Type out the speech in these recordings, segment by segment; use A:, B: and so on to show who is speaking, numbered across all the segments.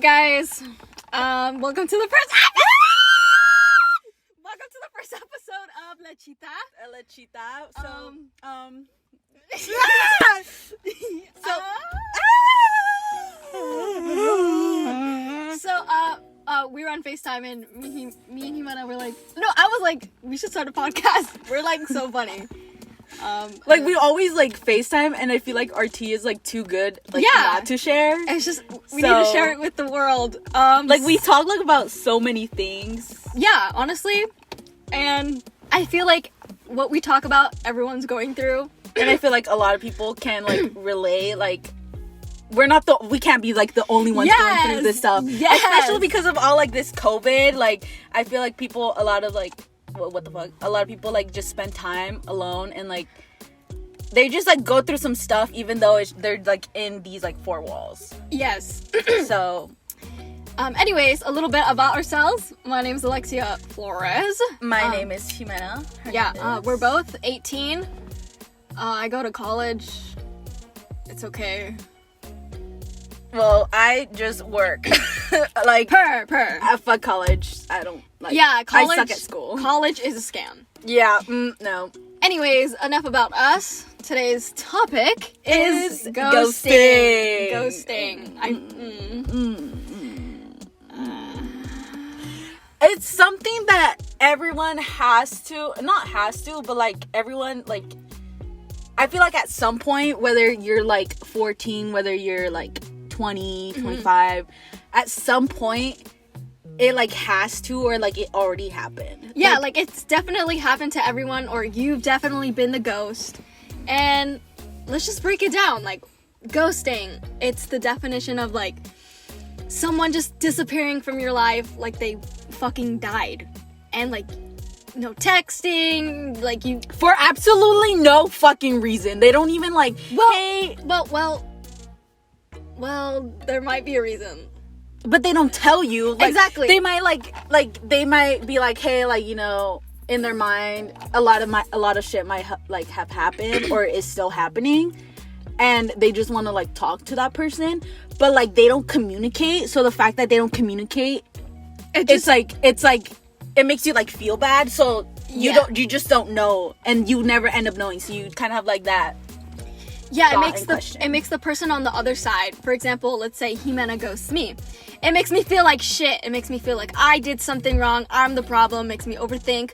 A: guys. Welcome to the first episode of Lechita. We were on FaceTime and me and Jimena were like, no, I was like, we should start a podcast. We're like so funny.
B: We always like FaceTime, and I feel like our tea is like too good not to share.
A: It's just we need to share it with the world.
B: We talk like about so many things.
A: Yeah, honestly, and I feel like what we talk about, everyone's going through,
B: and I feel like a lot of people can like relate. Like we can't be like the only ones going through this stuff.
A: Yes.
B: Especially because of all like this COVID. Like I feel like people, a lot of like. What the fuck? A lot of people like just spend time alone and like they just like go through some stuff even though they're like in these like four walls.
A: Yes.
B: So
A: anyways, a little bit about ourselves. My name is Alexia Flores.
B: My name is Jimena.
A: We're both 18. I go to college. It's okay.
B: Well, I just work. Like I fuck college. I don't like.
A: Yeah, college.
B: I suck at school.
A: College is a scam.
B: Yeah. No.
A: Anyways, enough about us. Today's topic is ghosting.
B: It's something that everyone but like everyone like. I feel like at some point, whether you're like 14, whether you're like 20, 25, at some point it like has to, or like it already happened.
A: Yeah, like it's definitely happened to everyone, or you've definitely been the ghost. And let's just break it down. Like ghosting, it's the definition of like someone just disappearing from your life like they fucking died. And like no texting, like you,
B: for absolutely no fucking reason. They don't even like,
A: well, there might be a reason.
B: But they don't tell you. Like,
A: exactly.
B: They might they might be like, hey, like, you know, in their mind, a lot of shit might have happened or is still happening, and they just want to like talk to that person, but like they don't communicate. So the fact that they don't communicate, it's like it makes you like feel bad. So you just don't know, and you never end up knowing. So you kind of have like that.
A: Yeah, it makes the person on the other side. For example, let's say Jimena ghosts me. It makes me feel like shit. It makes me feel like I did something wrong. I'm the problem. Makes me overthink.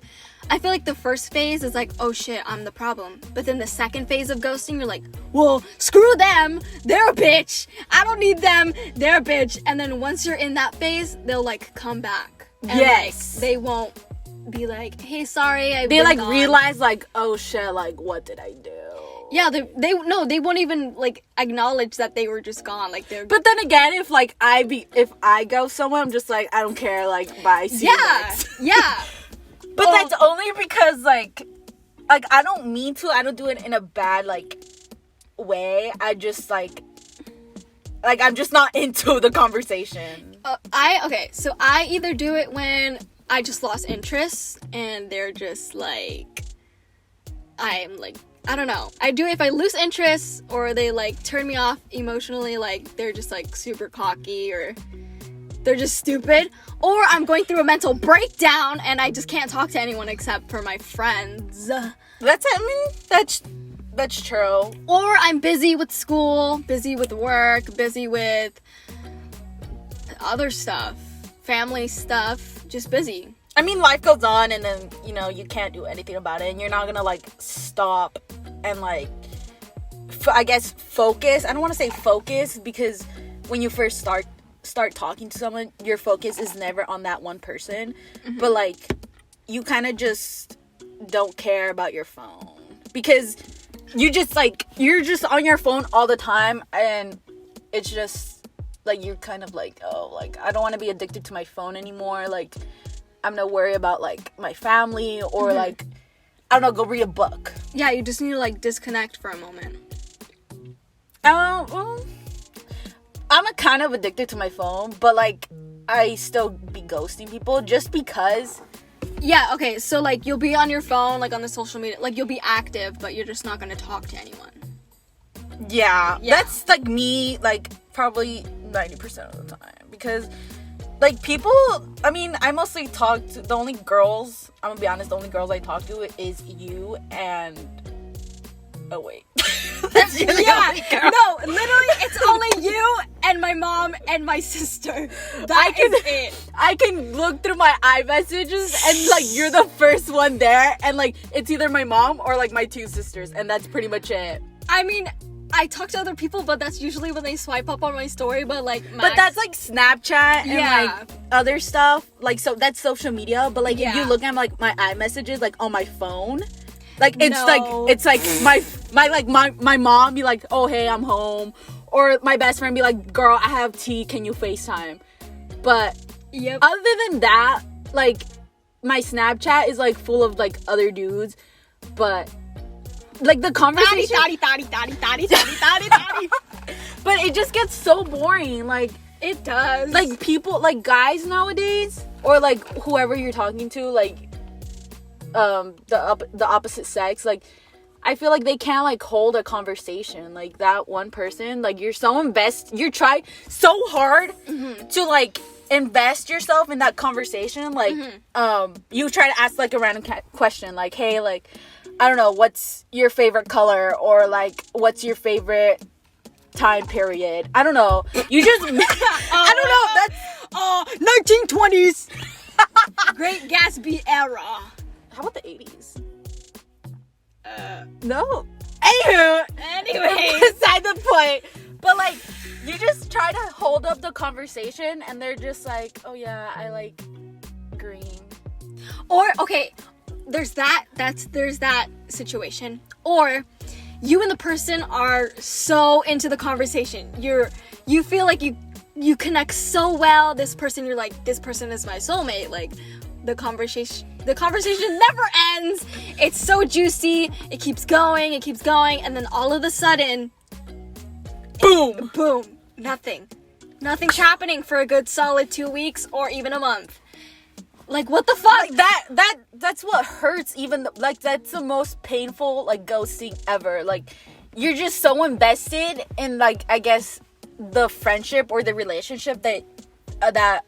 A: I feel like the first phase is like, oh shit, I'm the problem. But then the second phase of ghosting, you're like, well, screw them. They're a bitch. I don't need them. They're a bitch. And then once you're in that phase, they'll like come back. And
B: yes.
A: Like, they won't be like, hey, sorry.
B: They like realize like, oh shit, like what did I do?
A: Yeah, they won't even like acknowledge that they were just gone. Like they're.
B: But then again, if I go somewhere, I'm just like, I don't care. Like bye. See you next.
A: Yeah.
B: But that's only because like I don't mean to. I don't do it in a bad like way. I just like I'm just not into the conversation.
A: So I either do it when I just lost interest and they're just like, I'm like, I don't know. I do it if I lose interest or they like turn me off emotionally, like they're just like super cocky or they're just stupid, or I'm going through a mental breakdown and I just can't talk to anyone except for my friends.
B: That's true.
A: Or I'm busy with school, busy with work, busy with other stuff, family stuff, just busy.
B: I mean, life goes on, and then, you know, you can't do anything about it, and you're not gonna, like, stop and, like, I guess, focus. I don't want to say focus, because when you first start talking to someone, your focus is never on that one person, but, like, you kind of just don't care about your phone, because you're just on your phone all the time, and it's just, like, you're kind of, like, oh, like, I don't want to be addicted to my phone anymore, like, I'm gonna worry about like my family or like I don't know, go read a book.
A: Yeah, you just need to like disconnect for a moment.
B: Well, I'm kind of addicted to my phone, but like I still be ghosting people just because.
A: Yeah, okay, so like you'll be on your phone, like on the social media, like you'll be active, but you're just not gonna talk to anyone.
B: Yeah. That's like me, like probably 90% of the time. Because, like, people, I mean, I mostly talk to, the only girls, I'm gonna be honest, the only girls I talk to is you and, oh wait. That's really only girl.
A: No, literally, it's only you and my mom and my sister. That is it.
B: I can look through my iMessages and, like, you're the first one there, and, like, it's either my mom or, like, my two sisters, and that's pretty much it.
A: I mean, I talk to other people, but that's usually when they swipe up on my story, but, like,
B: But that's, like, Snapchat and, like, other stuff. Like, so that's social media, but, like, if you look at, like, my iMessages, like, on my phone, like, it's like my mom be like, oh, hey, I'm home. Or my best friend be like, girl, I have tea, can you FaceTime? But other than that, like, my Snapchat is, like, full of, like, other dudes. But, like, the conversation... But it just gets so boring. Like,
A: it does.
B: Like, people, like, guys nowadays, or, like, whoever you're talking to, like, the opposite sex, like, I feel like they can't, like, hold a conversation. Like, that one person, like, you're try so hard to, like, invest yourself in that conversation. Like, you try to ask, like, a random question, like, hey, like, I don't know, what's your favorite color, or, like, what's your favorite time period? I don't know. You just I don't know. That's 1920s.
A: Great Gatsby era.
B: How about the 80s? No. Anyway, beside the point. But, like, you just try to hold up the conversation, and they're just like, oh yeah, I like green.
A: Or, okay, there's that situation. Or you and the person are so into the conversation. You feel like you connect so well. This person, you're like, this person is my soulmate. Like, the conversation never ends. It's so juicy. It keeps going, and then all of a sudden, boom, nothing's happening for a good solid 2 weeks or even a month. Like, what the fuck?
B: Like, that's what hurts. Even like, that's the most painful, like, ghosting ever. Like, you're just so invested in, like, I guess, the friendship or the relationship that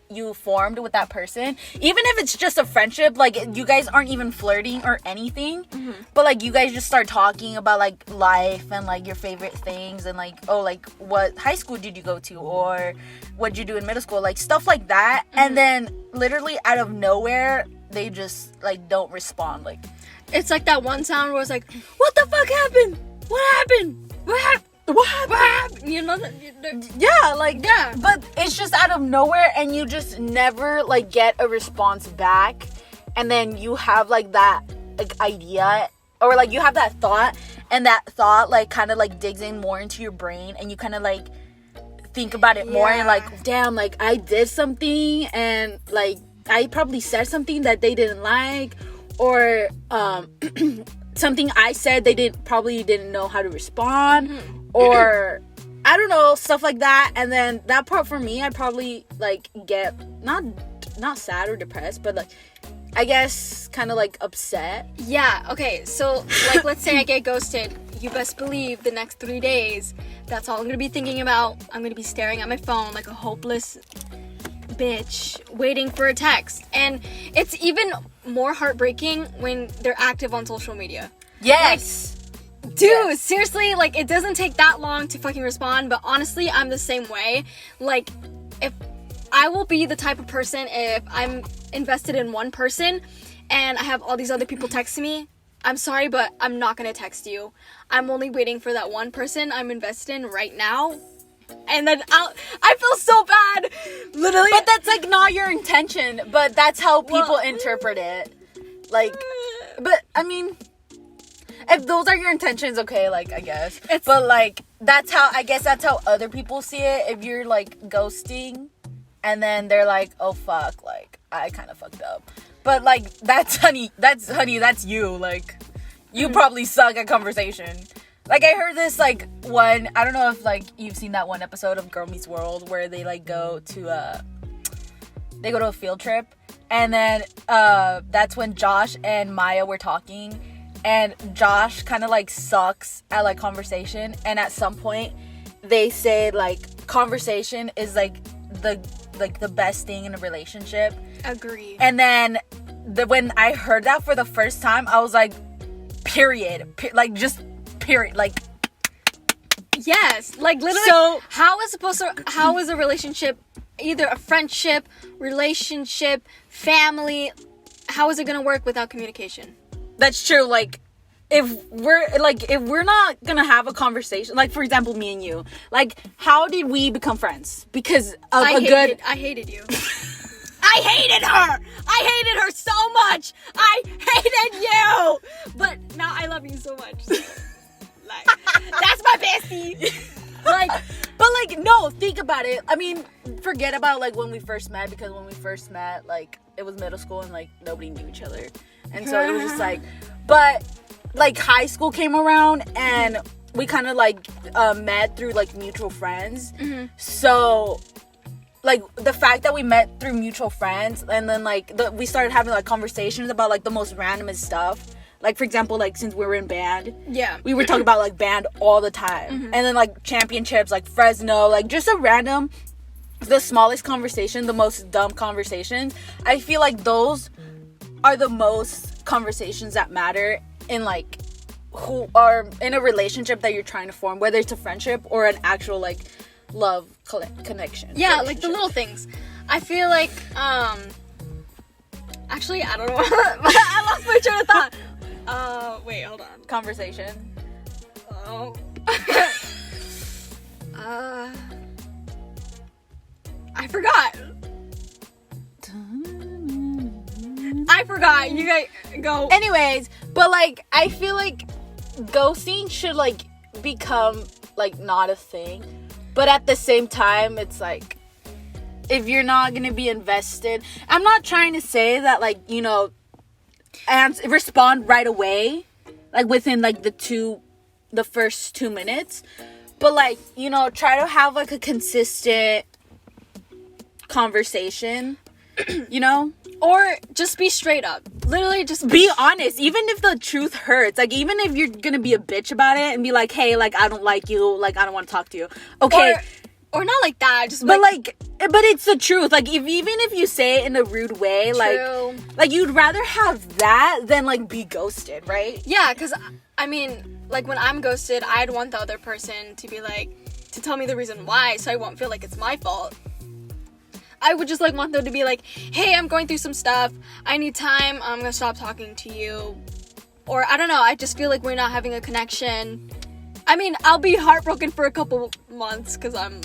B: you formed with that person. Even if it's just a friendship, like, you guys aren't even flirting or anything, but, like, you guys just start talking about, like, life and, like, your favorite things, and, like, oh, like, what high school did you go to, or what'd you do in middle school, like, stuff like that. And then literally out of nowhere, they just, like, don't respond. Like,
A: it's like that one sound where it's like, what the fuck happened? What happened? What happened? You know that?
B: Yeah, like, yeah. But it's just out of nowhere, and you just never, like, get a response back. And then you have, like, that, like, idea, or, like, you have that thought, and that thought, like, kind of, like, digs in more into your brain, and you kind of, like, think about it more, and, like, damn, like, I did something, and, like, I probably said something that they didn't like, or something I said they probably didn't know how to respond, or I don't know, stuff like that. And then that part, for me, I probably, like, get not sad or depressed, but, like, I guess kind of, like, upset.
A: Yeah, okay, so, like, let's say I get ghosted. You best believe the next 3 days, that's all I'm gonna be thinking about. I'm gonna be staring at my phone like a hopeless bitch, waiting for a text. And it's even more heartbreaking when they're active on social media.
B: Yes.
A: Like, dude, seriously, like, it doesn't take that long to fucking respond, but honestly, I'm the same way. Like, if I will be the type of person, if I'm invested in one person and I have all these other people texting me, I'm sorry, but I'm not gonna text you. I'm only waiting for that one person I'm invested in right now, and then I feel so bad, literally.
B: But that's, like, not your intention, but that's how people interpret it. Like, but, I mean, if those are your intentions, okay, like, I guess. But, like, that's how other people see it. If you're, like, ghosting, and then they're like, oh, fuck, like, I kind of fucked up. But, like, that's you. Like, you probably suck at conversation. Like, I heard this, like, one, I don't know if, like, you've seen that one episode of Girl Meets World where they, like, go to a field trip. And then, that's when Josh and Maya were talking. And Josh kind of, like, sucks at, like, conversation. And at some point, they say like conversation is like the best thing in a relationship.
A: Agreed.
B: And then when I heard that for the first time, I was like, period. Like, just period. Like,
A: yes. Like, literally,
B: so
A: how is a relationship, either a friendship, relationship, family, how is it gonna work without communication?
B: that's true. Like, if we're not gonna have a conversation, like, for example, me and you, like, how did we become friends? Because of
A: I hated you.
B: I hated her so much. I hated you.
A: But now I love you so much. So, like, that's my bestie.
B: But no, think about it. I mean, forget about like when we first met, because when we first met, like, it was middle school and like nobody knew each other, and so it was just like, but like high school came around and we kind of like met through like mutual friends.
A: Mm-hmm.
B: So like the fact that we met through mutual friends, and then like we started having like conversations about like the most randomest stuff. Like, for example, like, since we were in band,
A: yeah,
B: we were talking about like band all the time.
A: Mm-hmm.
B: And then like championships, like Fresno, like just a random, the smallest conversation, the most dumb conversations. I feel like those are the most conversations that matter in like who are in a relationship that you're trying to form, whether it's a friendship or an actual like love connection.
A: Yeah, like the little things. I feel like actually, I don't know. I lost my train of thought. Wait, hold on.
B: Conversation.
A: Oh. I forgot. You guys go.
B: Anyways, but like I feel like ghosting should like become like not a thing, but at the same time it's like, if you're not gonna be invested, I'm not trying to say that like, you know, and respond right away, like within like the first 2 minutes, but like, you know, try to have like a consistent conversation, you know,
A: or just be straight up. Literally just
B: be honest, even if the truth hurts. Like, even if you're gonna be a bitch about it and be like, hey, like, I don't like you, like, I don't want to talk to you, okay,
A: or not like that, just
B: but but it's the truth. Like, even if you say it in a rude way,
A: true.
B: like you'd rather have that than like be ghosted, right?
A: Yeah, because I mean, like, when I'm ghosted, I'd want the other person to be like, to tell me the reason why, so I won't feel like it's my fault. I would just like want them to be like, hey, I'm going through some stuff, I need time, I'm gonna stop talking to you. Or I don't know, I just feel like we're not having a connection. I mean, I'll be heartbroken for a couple months because I'm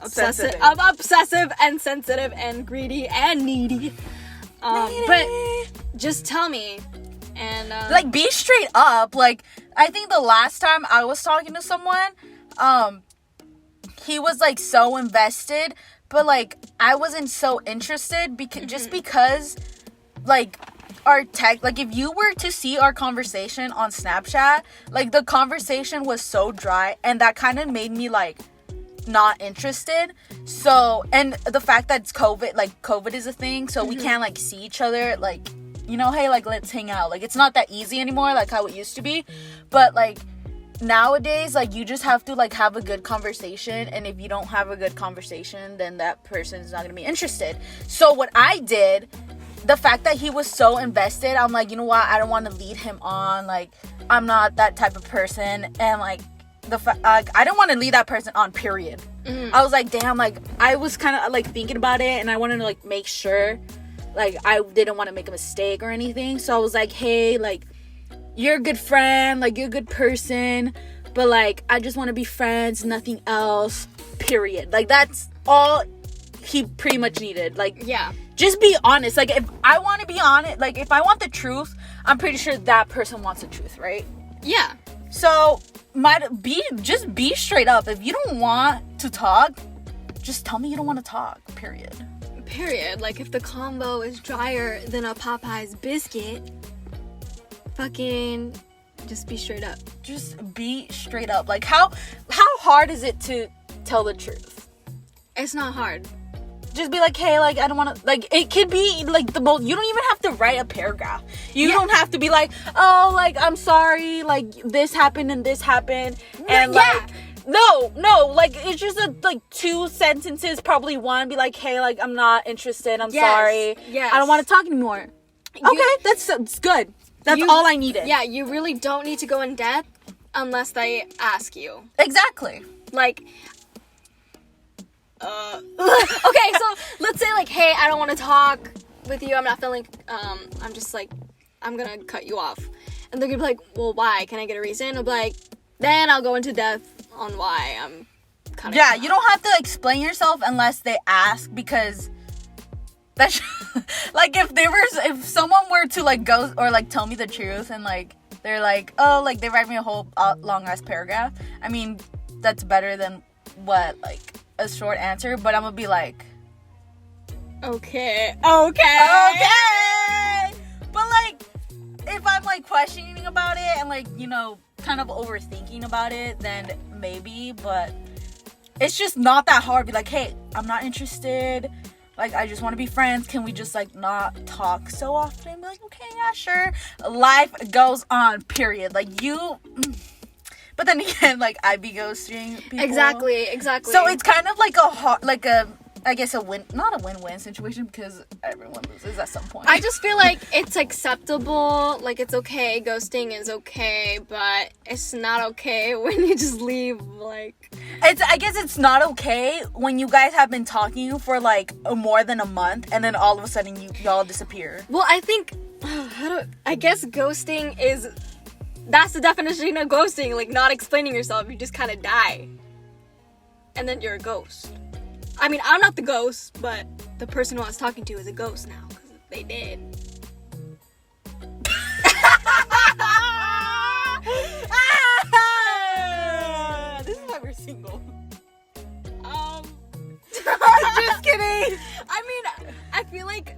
A: obsessive. I'm obsessive and sensitive and greedy and needy. But just tell me. And
B: like, be straight up. Like, I think the last time I was talking to someone, he was like so invested, but like I wasn't so interested because just because like our tech, like if you were to see our conversation on Snapchat, like the conversation was so dry, and that kind of made me like not interested. So, and the fact that it's COVID is a thing, so we can't like see each other, like, you know, hey, like, let's hang out. Like, it's not that easy anymore, like how it used to be. But like nowadays, like, you just have to like have a good conversation, and if you don't have a good conversation, then that person is not gonna be interested. So what I did, the fact that he was so invested, I'm like, you know what, I don't want to lead him on, like, I'm not that type of person, and like I don't want to lead that person on, period. I was like, damn, like, I was kind of like thinking about it, and I wanted to like make sure like I didn't want to make a mistake or anything. So I was like, hey, like, you're a good friend, like, you're a good person, but like I just want to be friends, nothing else, period. Like, that's all he pretty much needed. Like, yeah, just be honest. Like, if I want to be honest, like, if I want the truth, I'm pretty sure that person wants the truth, right? Yeah. So just be straight up. If you don't want to talk, just tell me you don't want to talk, period.
A: Like, if the combo is drier than a Popeye's biscuit, fucking just be straight up.
B: Just be straight up. Like, how hard is it to tell the truth?
A: It's not hard.
B: just be like, hey, like, I don't want to, like, it could be, like, the most, you don't even have to write a paragraph. You don't have to be like, oh, like, I'm sorry, like, this happened and this happened, and, like, no, like, it's just, like, 2 sentences, probably one, be like, hey, like, I'm not interested, I'm sorry, I don't want to talk anymore. Okay, that's good. That's all I needed.
A: Yeah, you really don't need to go in depth unless they ask you.
B: Exactly.
A: Like, okay, so let's say, like, hey, I don't want to talk with you, I'm not feeling, I'm just, like, I'm gonna cut you off. And they're gonna be like, well, why? Can I get a reason? I'll be like, then I'll go into depth on why I'm cutting
B: Yeah,
A: off.
B: you don't have to explain yourself unless they ask, because that's like, if someone were to, like, go or, like, tell me the truth and, like, they're like, oh, like, they write me a whole long ass paragraph, I mean, that's better than what, like, a short answer, but I'm gonna be like,
A: Okay.
B: But, like, if I'm, like, questioning about it and, like, you know, kind of overthinking about it, then maybe, but it's just not that hard. Be like, hey, I'm not interested, like, I just want to be friends, can we just, like, not talk so often? Be like, okay, yeah, sure, life goes on, period. Like, you, but then again, like, I be ghosting people.
A: Exactly.
B: So it's kind of like I guess not a win-win situation, because everyone loses at some point.
A: I just feel like it's acceptable, like, it's okay, ghosting is okay, but it's not okay when you just leave, like...
B: I guess it's not okay when you guys have been talking for, like, more than a month, and then all of a sudden y'all disappear.
A: Well, I think, I guess ghosting is... That's the definition of ghosting, like, not explaining yourself, you just kind of die. And then you're a ghost. I mean, I'm not the ghost, but the person who I was talking to is a ghost now, because they did.
B: This is why we're single.
A: Just kidding. I mean, I feel like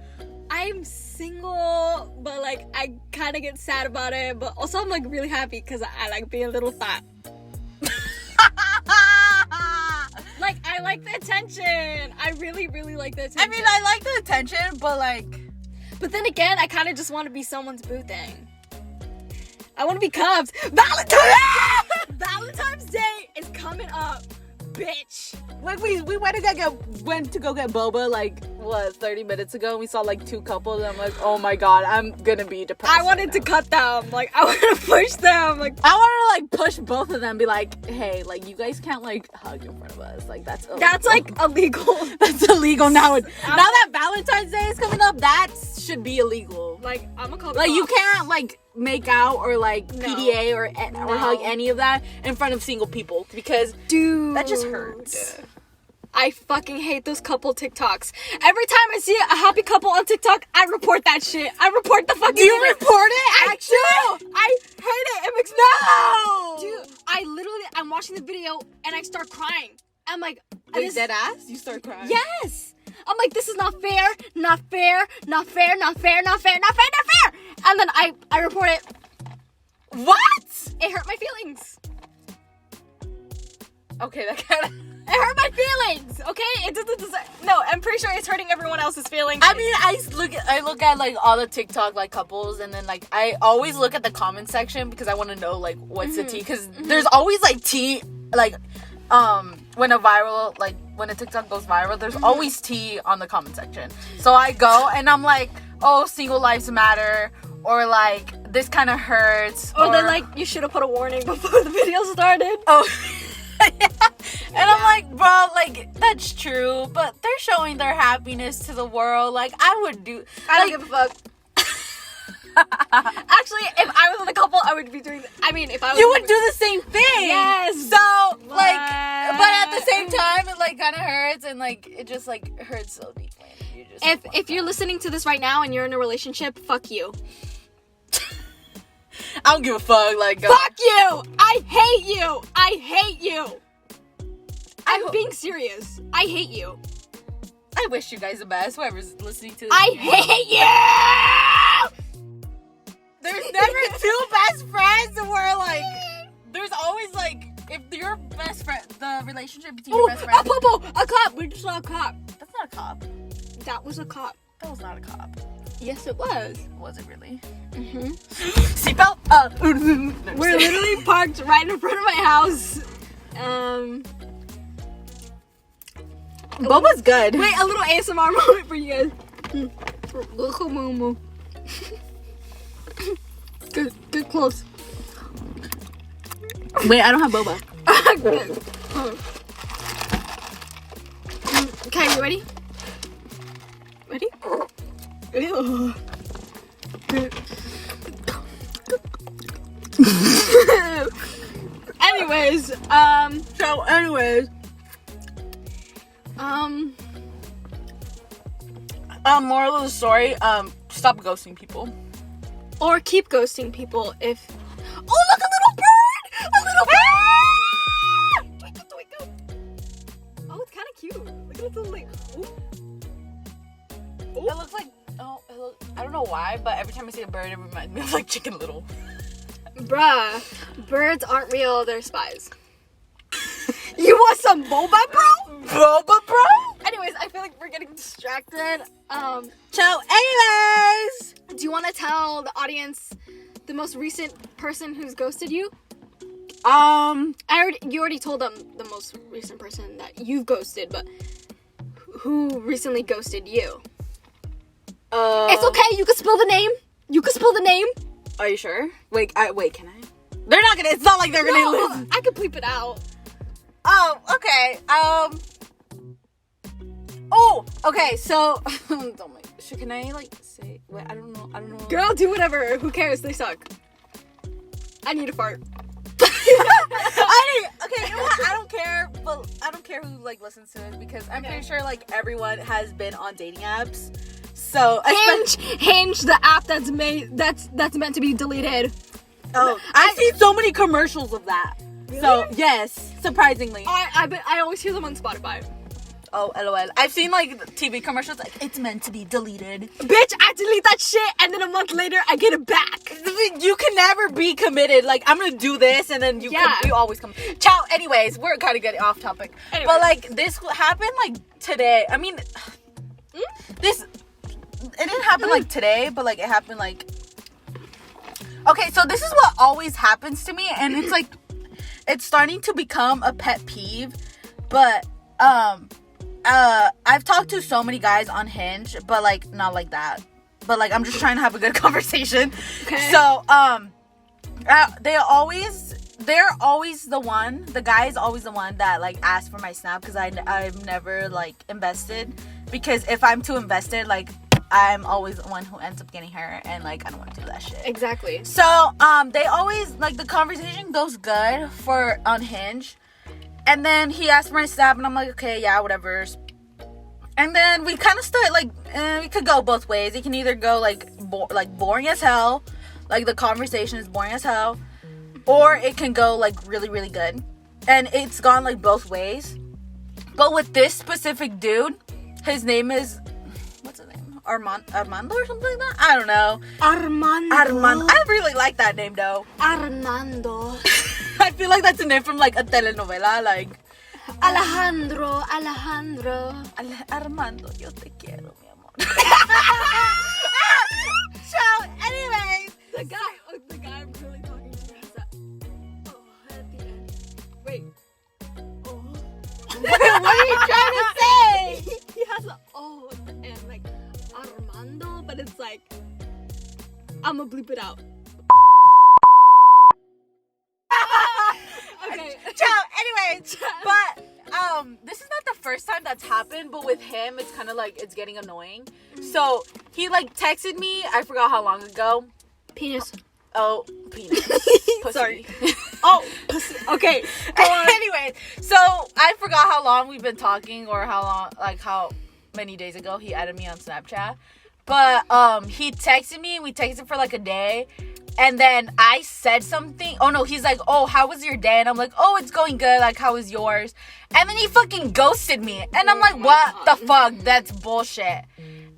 A: I'm single, but, like, I kind of get sad about it, but also I'm, like, really happy because I like being a little fat. Like, I like the attention. I really, really like the attention.
B: I mean, I like the attention, but, like...
A: But then again, I kind of just want to be someone's boo thing. I want to be Cubs. Valentine's Day is coming up, bitch.
B: Like, we went to go get boba, like, what, 30 minutes ago, and we saw, like, 2 couples, and I'm like, oh my god, I'm gonna be depressed.
A: I wanted to cut them. Like, I want to push them. Like,
B: I want to, like, push both of them, be like, hey, like, you guys can't, like, hug in front of us. Like, that's illegal.
A: That's, like, illegal.
B: That's illegal now. Now that Valentine's Day is coming up, that should be illegal.
A: Like, I'm a couple.
B: Like, you can't, like, make out or, like, PDA or hug any of that in front of single people, because,
A: dude,
B: that just hurts.
A: I fucking hate those couple TikToks. Every time I see a happy couple on TikTok, I report that shit. I report the fucking...
B: Do you report it?
A: Actually, I hate it. It makes me... No! Dude, I'm watching the video and I start crying. I'm like...
B: Wait, dead ass? You start crying?
A: Yes! I'm like, this is not fair, not fair, not fair, not fair, not fair, not fair, not fair! And then I report it.
B: What?
A: It hurt my feelings.
B: Okay, that kind of...
A: It hurt my feelings, okay? It doesn't. No, I'm pretty sure it's hurting everyone else's feelings.
B: I mean, I look at like all the TikTok like couples, and then like I always look at the comment section because I want to know like what's the tea, because there's always like tea, like when a TikTok goes viral, there's always tea on the comment section. So I go and I'm like, oh, single lives matter, or like this kind of hurts,
A: or they're like, you should have put a warning before the video started.
B: Oh. Yeah. And I'm like, bro, like, that's true, but they're showing their happiness to the world. Like, I would do...
A: I don't give a fuck. Actually, if I was in a couple, I would be doing... I mean, if I was...
B: You would do the same thing!
A: Yes!
B: So, like, but at the same time, it, like, kind of hurts, and, like, it just, like, hurts so deeply. You just
A: if you're listening to this right now and you're in a relationship, fuck you.
B: I don't give a fuck, like...
A: Fuck you! I hate you! I hate you! I'm being serious. I hate you.
B: I wish you guys the best, whoever's listening to this.
A: I hate you!
B: There's never two best friends where, like... There's always, like... If your best friend... The relationship between your best friends...
A: A cop! We just saw a cop.
B: That's not a cop.
A: That was a cop.
B: That was not a cop.
A: Yes, it was.
B: Was it really?
A: Mm-hmm.
B: Seatbelt.
A: We're literally parked right in front of my house.
B: Boba's good.
A: Wait, a little ASMR moment for you guys. Get close.
B: Wait, I don't have boba.
A: Okay, you ready? Ready? Ew. Anyways,
B: moral of the story, stop ghosting people.
A: or keep ghosting people if. Oh, look, a little bird! A little bird! Twinkle, twinkle. Oh, it's kind of cute. Look at its little like. Ooh.
B: It looks like, I don't know why, but every time I see a bird, it reminds me of like Chicken Little.
A: Bruh, birds aren't real, they're spies. You want some boba, bro?
B: Boba, bro?
A: Anyways, I feel like we're getting distracted.
B: So, anyways,
A: Do you want to tell the audience the most recent person who's ghosted you? You already told them the most recent person that you've ghosted, but who recently ghosted you? It's okay, you can spill the name. You can spill the name.
B: Are you sure? Wait, can I? They're not gonna, it's not like they're gonna listen.
A: I could bleep it out.
B: Oh, okay. Oh, okay, so, can I, like, say, wait, I don't know.
A: Girl, do whatever. Who cares? They suck. I need a fart.
B: Okay, you know what? I don't care, but I don't care who, like, listens to it, because I'm pretty sure, like, everyone has been on dating apps. So,
A: Hinge, the app that's meant to be deleted.
B: Oh, I've seen so many commercials of that.
A: Really?
B: So, yes, surprisingly.
A: I always hear them on Spotify.
B: Oh, LOL. I've seen, like, TV commercials, like, it's meant to be deleted.
A: Bitch, I delete that shit, and then a month later, I get it back.
B: You can never be committed. Like, I'm gonna do this, and then you always come. Ciao. Anyways, we're kind of getting off topic. Anyways. But, like, this happened, like, today. I mean, it didn't happen, like, today, but, like, it happened, like... Okay, so this is what always happens to me, and it's, like, it's starting to become a pet peeve, but, I've talked to so many guys on Hinge, but, like, not like that. But, like, I'm just trying to have a good conversation. Okay. So, the guy is always the one that, like, asks for my snap, because I've never, like, invested, because if I'm too invested, like, I'm always the one who ends up getting hurt, and, like, I don't want to do that shit.
A: Exactly.
B: So, they always, like, the conversation goes good on Hinge, and then he asked for my snap, and I'm like, okay, yeah, whatever. And then we kind of start, like, we could go both ways. It can either go, like, boring as hell, like, the conversation is boring as hell, or it can go, like, really, really good. And it's gone, like, both ways. But with this specific dude, his name is, what's his name? Armando or something like that? I don't know.
A: Armando.
B: I really like that name, though.
A: Armando.
B: I feel like that's a name from, like, a telenovela, like...
A: Alejandro.
B: Armando, yo te quiero, mi amor. So, anyways.
A: The guy I'm really talking to has that at the end. Wait. Oh.
B: What are you trying to say?
A: He has an oh at the end, like Armando, but it's like, I'ma bleep it out. Okay.
B: Ciao. Anyways, but this is not the first time that's happened, but with him, it's kind of like it's getting annoying. So he like texted me. I forgot how long ago.
A: Penis.
B: Oh, penis. Pussy.
A: Sorry. Oh, pussy. Okay.
B: Anyways, so I forgot how long we've been talking, or how many days ago he added me on Snapchat. But he texted me. We texted for like a day. And then I said something. Oh, no, he's like, oh, how was your day? And I'm like, oh, it's going good. Like, how was yours? And then he fucking ghosted me. And I'm like, what the fuck? That's bullshit.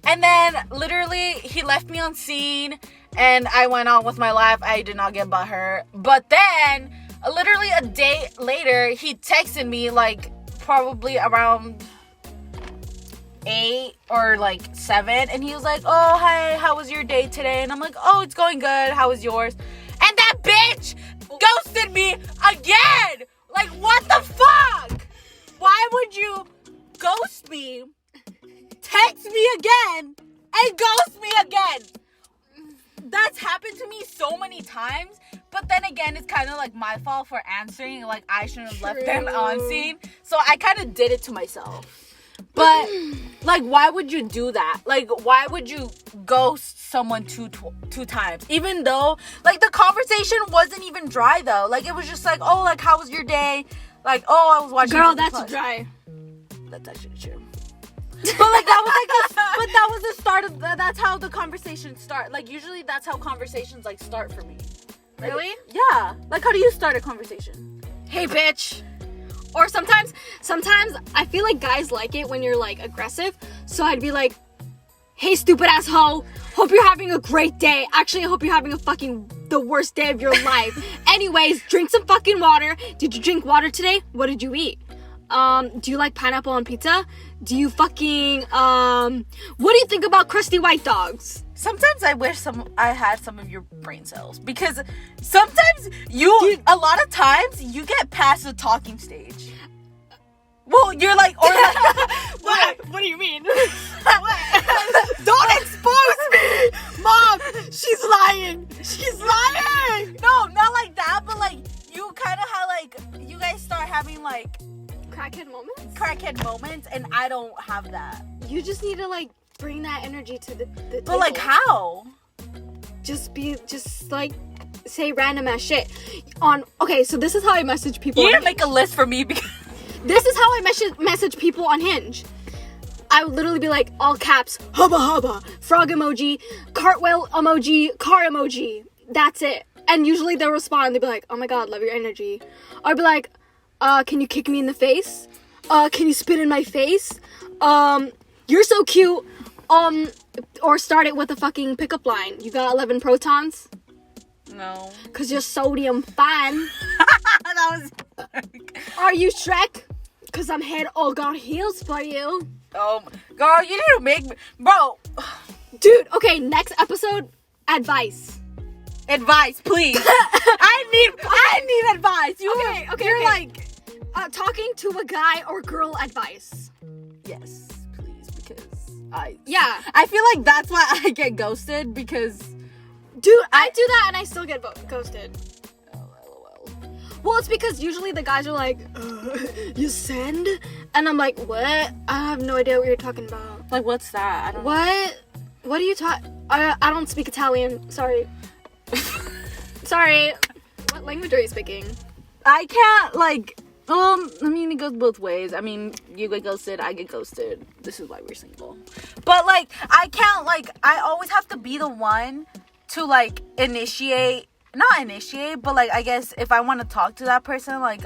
B: And then, literally, he left me on scene. And I went on with my life. I did not get butthurt. But then, literally a day later, he texted me, like, probably around 8 or like 7, and he was like, oh, hey, how was your day today? And I'm like, oh, it's going good. How was yours? And that bitch ghosted me again. Like, what the fuck? Why would you ghost me, text me again, and ghost me again? That's happened to me so many times. But then again, it's kind of like my fault for answering. Like, I shouldn't have left them on scene. So I kind of did it to myself. But, like, why would you do that? Like, why would you ghost someone two times? Even though, like, the conversation wasn't even dry, though. Like, it was just like, oh, like, how was your day? Like, oh, I was watching...
A: Girl, that's dry.
B: That's actually true. But, like, that was the start of... That's how the conversation start. Like, usually that's how conversations, like, start for me. Like,
A: Really?
B: Yeah. Like, how do you start a conversation?
A: Hey, bitch. Or sometimes I feel like guys like it when you're like aggressive. So I'd be like, hey, stupid ass hoe. Hope you're having a great day. Actually, I hope you're having the worst day of your life. Anyways, drink some fucking water. Did you drink water today? What did you eat? Do you like pineapple on pizza? Do you fucking, what do you think about crusty white dogs?
B: Sometimes I wish I had some of your brain cells, because sometimes a lot of times you get past the talking stage. Well, you're like, or like,
A: What do you mean?
B: don't expose me, Mom. She's lying. She's lying. No, not like that, but like you kind of have like you guys start having like crackhead moments, and I don't have that.
A: You just need to like bring that energy to the table.
B: But like how?
A: Just like say random ass shit okay, so this is how I message people.
B: You need to make a list for me, because
A: this is how I message people on Hinge. I would literally be like, all caps, hubba hubba, frog emoji, cartwheel emoji, car emoji. That's it. And usually they'll respond. They'll be like, oh my god, love your energy. Or I'll be like, can you kick me in the face? Can you spit in my face? You're so cute. Or start it with a fucking pickup line. You got 11 protons?
B: No.
A: Cause you're sodium fine.
B: That was...
A: Are you Shrek? Cause I'm head all got heels for you.
B: Girl, you need to make me... Bro.
A: Dude, okay, next episode, advice.
B: Advice, please. I need advice. You're like...
A: talking to a guy or girl advice.
B: Yes, please, because
A: Yeah.
B: I feel like that's why I get ghosted, because...
A: Dude, I do that and I still get ghosted.
B: Oh, LOL.
A: Well, it's because usually the guys are like, you send? And I'm like, what? I have no idea what you're talking about.
B: Like, what's that? I don't know.
A: What are you talking? I don't speak Italian. Sorry. Sorry. What language are you speaking?
B: I can't, like... I mean, it goes both ways. I mean, you get ghosted, I get ghosted. This is why we're single. But, like, I can't, like... I always have to be the one to, like, initiate... Not initiate, but, like, I guess if I want to talk to that person, like,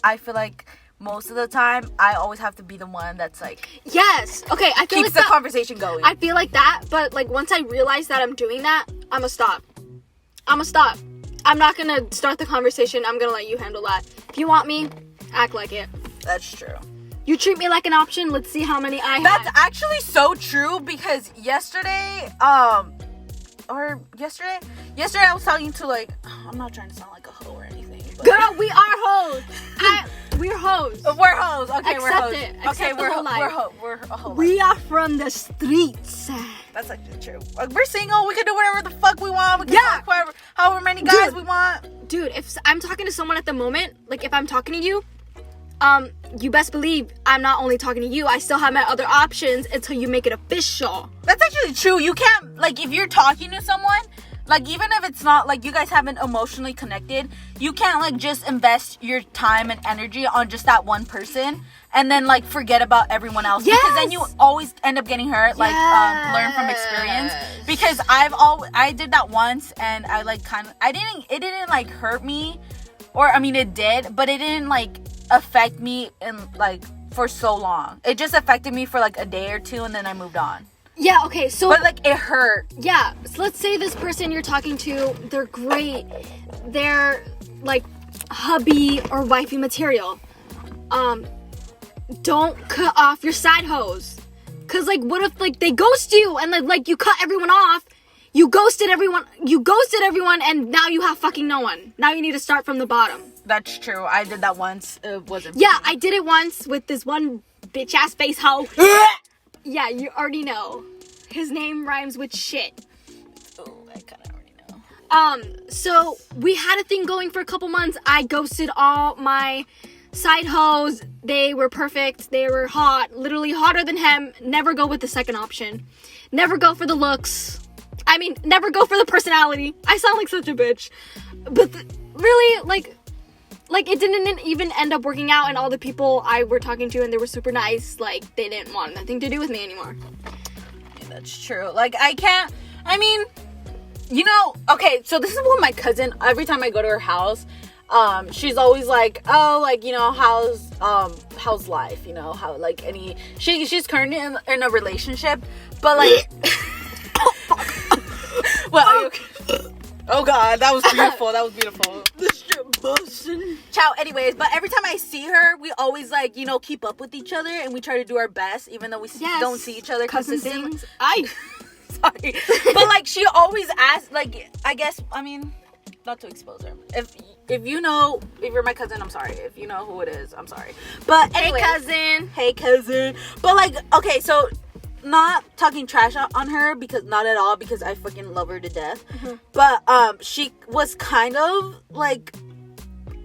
B: I feel like... Most of the time, I always have to be the one that's like...
A: Yes. Okay, I feel
B: keeps
A: like
B: the conversation going.
A: I feel like that, but like once I realize that I'm doing that, I'ma stop. I'm not gonna start the conversation. I'm gonna let you handle that. If you want me, act like it.
B: That's true.
A: You treat me like an option. Let's see how many I have.
B: That's actually so true, because yesterday I was talking to, like... I'm not trying to sound like a hoe or anything. But...
A: Girl, we are hoes. We're hoes.
B: We're hoes. Okay,
A: Accept
B: we're hoes.
A: it.
B: Okay,
A: Accept the whole life.
B: We're a hoe.
A: We are from the streets.
B: That's actually true. Like, we're single. We can do whatever the fuck we want. We can fuck however many guys we want.
A: Dude, if I'm talking to someone at the moment, like if I'm talking to you, you best believe I'm not only talking to you, I still have my other options until you make it official.
B: That's actually true. You can't, like, if you're talking to someone, like, even if it's not, like, you guys haven't emotionally connected, you can't, like, just invest your time and energy on just that one person and then, like, forget about everyone else.
A: Yes!
B: Because then you always end up getting hurt, like, learn from experience. Because I did that once, and I, like, it didn't, like, hurt me, or, I mean, it did, but it didn't, like, affect me in, like, for so long. It just affected me for, like, a day or two, and then I moved on.
A: Yeah, okay, so...
B: But, like, it hurt.
A: Yeah, so let's say this person you're talking to, they're great. They're, like, hubby or wifey material. Don't cut off your side hose. Cause like, what if like they ghost you and like you cut everyone off? You ghosted everyone, and now you have fucking no one. Now you need to start from the bottom.
B: That's true. I did that once. It wasn't.
A: Yeah, I did it once with this one bitch ass face hoe. Yeah, you already know. His name rhymes with shit.
B: Oh, I kind of already know.
A: So we had a thing going for a couple months. I ghosted all my side hoes. They were perfect. They were hot. Literally hotter than him. Never go with the second option. Never go for the looks. I mean, never go for the personality. I sound like such a bitch. But really, like it didn't even end up working out, and all the people I were talking to and they were super nice, like, they didn't want nothing to do with me anymore.
B: Yeah, that's true. Like, okay, so this is what my cousin, every time I go to her house, she's always like, oh, like, how's life, how, like, she's currently in a relationship, but, like, well, are you okay? Oh god, that was beautiful.
A: This shit bustin'.
B: Ciao. Anyways, but every time I see her, we always like, keep up with each other, and we try to do our best, even though we don't see each other consistently. Sorry, but like she always asks, like, not to expose her. If you're my cousin, I'm sorry. If you know who it is, I'm sorry. But anyway, hey cousin. But like, okay, so. Not talking trash on her, because not at all, because I fucking love her to death. Mm-hmm. But she was kind of like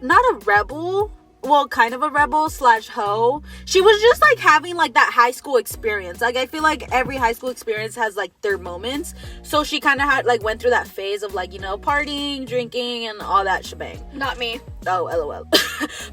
B: not a rebel, well, kind of a rebel / hoe. She was just like having like that high school experience. Like, I feel like every high school experience has like their moments. So she kind of had like went through that phase of like, partying, drinking, and all that shebang.
A: Not me.
B: Oh, lol.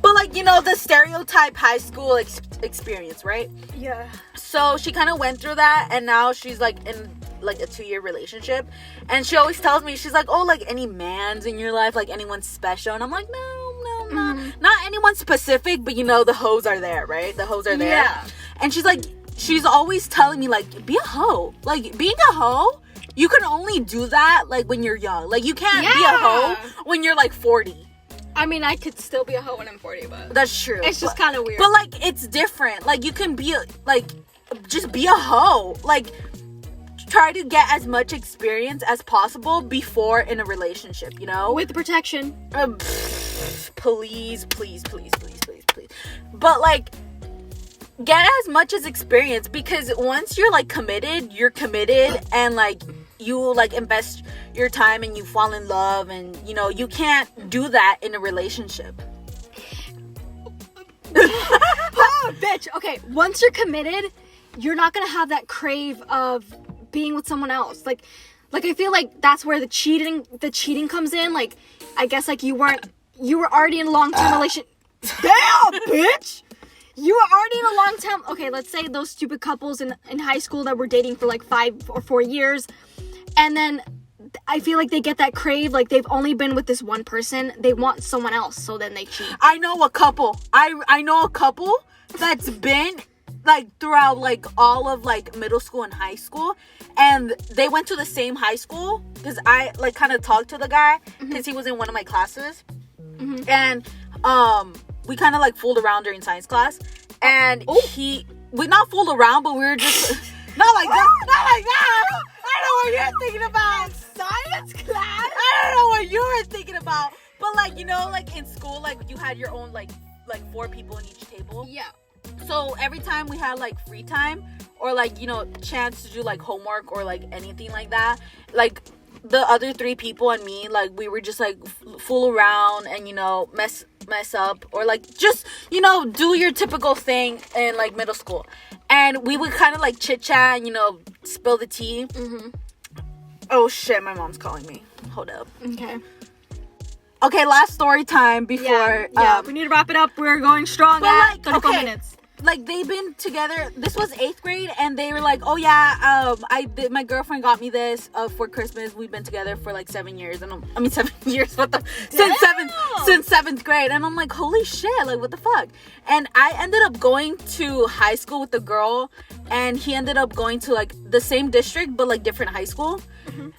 B: But like, the stereotype high school experience, right?
A: Yeah.
B: So she kind of went through that, and now she's like in like a 2-year relationship, and she always tells me, she's like, oh, like, any mans in your life, like anyone special? And I'm like, no, not anyone specific, but the hoes are there, right? The hoes are there. Yeah. And she's always telling me, like, be a hoe. Like, being a hoe, you can only do that like when you're young. Like, you can't be a hoe when you're like 40.
A: I mean, I could still be a hoe when I'm 40, but
B: that's true.
A: It's just kind of weird.
B: But like, it's different. Like, you can be just be a hoe. Like, try to get as much experience as possible before in a relationship,
A: with protection.
B: Please. But like, get as much as experience, because once you're like committed, and like you like invest your time and you fall in love, and you can't do that in a relationship.
A: Oh, bitch. Okay, once you're committed, you're not gonna have that crave of being with someone else. Like I feel like that's where the cheating comes in. Like, I guess like you were already in a long-term relation. Damn, bitch. You were already in a long-term. Okay, let's say those stupid couples in high school that were dating for like 5 or 4 years, and then I feel like they get that crave, like they've only been with this one person, they want someone else, so then they cheat.
B: I know a couple. I know a couple that's been like throughout like all of like middle school and high school, and they went to the same high school, because I like kind of talked to the guy, because he was in one of my classes, and we kind of like fooled around during science class, and we not fooled around, but we were just not like that. I don't know what you're thinking about.
A: Science class?
B: I don't know what you were thinking about. But like, like in school, like you had your own like 4 people in each table.
A: Yeah.
B: So every time we had like free time, or like, chance to do like homework or like anything like that, like the other 3 people and me, like we were just like fool around and mess up, or like just do your typical thing in like middle school. And we would kind of like chit chat and spill the tea. Oh shit, my mom's calling me. Hold up. Okay, last story time before
A: we need to wrap it up. We're going strong at 34 minutes.
B: Like, they've been together, this was 8th grade, and they were like, oh yeah, my girlfriend got me this for Christmas. We've been together for like 7 years, and 7 years, since 7th grade. And I'm like, holy shit, like, what the fuck? And I ended up going to high school with the girl, and he ended up going to like the same district, but like different high school.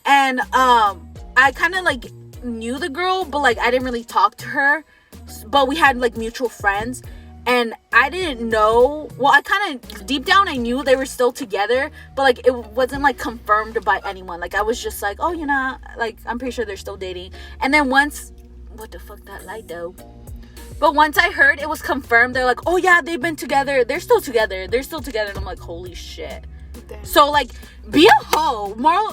B: And I kind of like knew the girl, but like I didn't really talk to her, but we had like mutual friends. And I didn't know. Well, I kind of deep down I knew they were still together, but like it wasn't like confirmed by anyone. Like I was just like, oh, you know, like I'm pretty sure they're still dating. And then once, what the fuck that light though? But once I heard it was confirmed, they're like, oh yeah, they've been together. They're still together. They're still together. And I'm like, holy shit.
A: Damn.
B: So like, be a hoe. Moral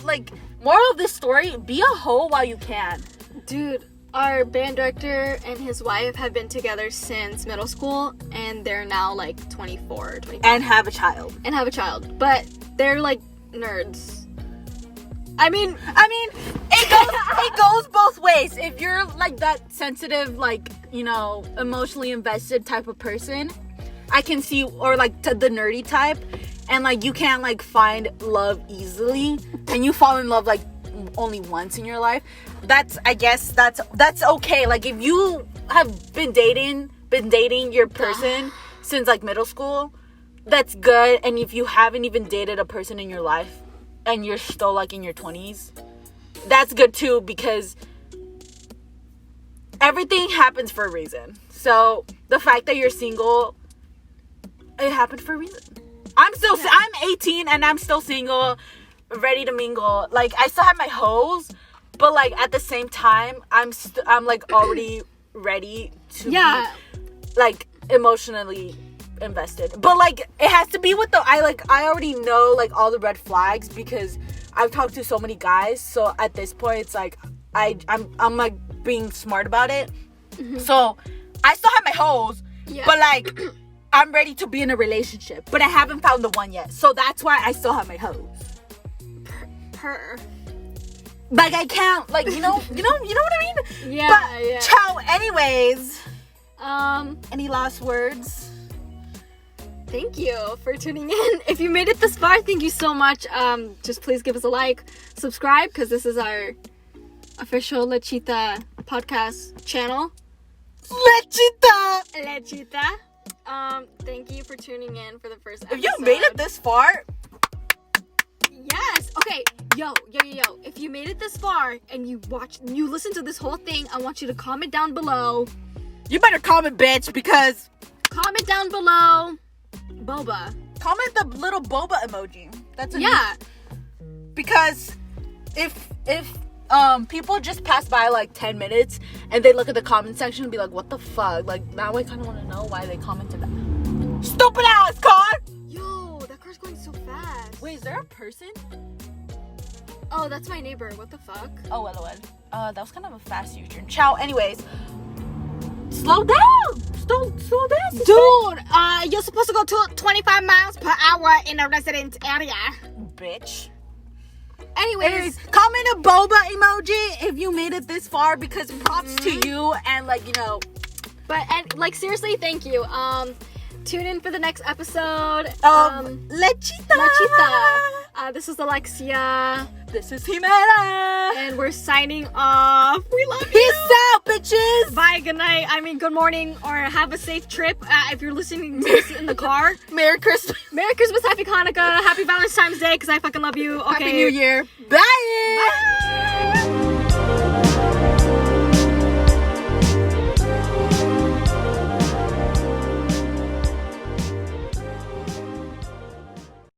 B: of this story: be a hoe while you can.
A: Dude, our band director and his wife have been together since middle school, and they're now like 24 or 25.
B: And have a child.
A: But they're like nerds. I mean,
B: it goes both ways. If you're like that sensitive, like, you know, emotionally invested type of person, I can see, or like the nerdy type, and like you can't like find love easily, and you fall in love like only once in your life. I guess that's okay. Like if you have been dating your person since like middle school, that's good. And if you haven't even dated a person in your life and you're still like in your 20s, that's good too, because everything happens for a reason. So the fact that you're single, it happened for a reason. I'm 18 and I'm still single, ready to mingle. Like I still have my hoes, but like at the same time I'm like already ready to be like emotionally invested. But like it has to be with I already know like all the red flags because I've talked to so many guys. So at this point it's like I'm like being smart about it. Mm-hmm. So I still have my hoes, but like I'm ready to be in a relationship, but I haven't found the one yet. So that's why I still have my hoes. Like I can't, like, you know what I mean?
A: Yeah.
B: But,
A: yeah.
B: Ciao. Anyways, any last words?
A: Thank you for tuning in. If you made it this far, thank you so much. Just please give us a like, subscribe, because this is our official Lechita podcast channel. Lechita. Thank you for tuning in for the first episode.
B: If you made it this far,
A: yes. Okay. Yo. If you made it this far and you listen to this whole thing, I want you to comment down below.
B: You better comment, bitch, because
A: comment down below. Boba.
B: Comment the little boba emoji. That's because if people just pass by like 10 minutes and they look at the comment section and be like, what the fuck? Like, now I kind of want to know why they commented that. Stupid ass car!
A: Yo, that car's going so fast.
B: Wait, is there a person?
A: Oh, that's my neighbor. What the fuck?
B: Oh, LOL. That was kind of a fast U-turn. Ciao. Anyways, slow down. Slow down.
A: Dude, you're supposed to go to 25 miles per hour in a residence area.
B: Bitch.
A: Anyways,
B: comment a boba emoji if you made it this far, because props to you, and like, you know.
A: But and like seriously, thank you. Tune in for the next episode.
B: Lechita.
A: This is Alexia.
B: This is Jimena.
A: And we're signing off. We love you.
B: Peace out, bitches.
A: Bye, good night. I mean, good morning, or have a safe trip if you're listening to this in the car.
B: Merry Christmas.
A: Merry Christmas, Happy Hanukkah, Happy Valentine's Day, because I fucking love you. Okay.
B: Happy New Year. Bye.
A: Bye.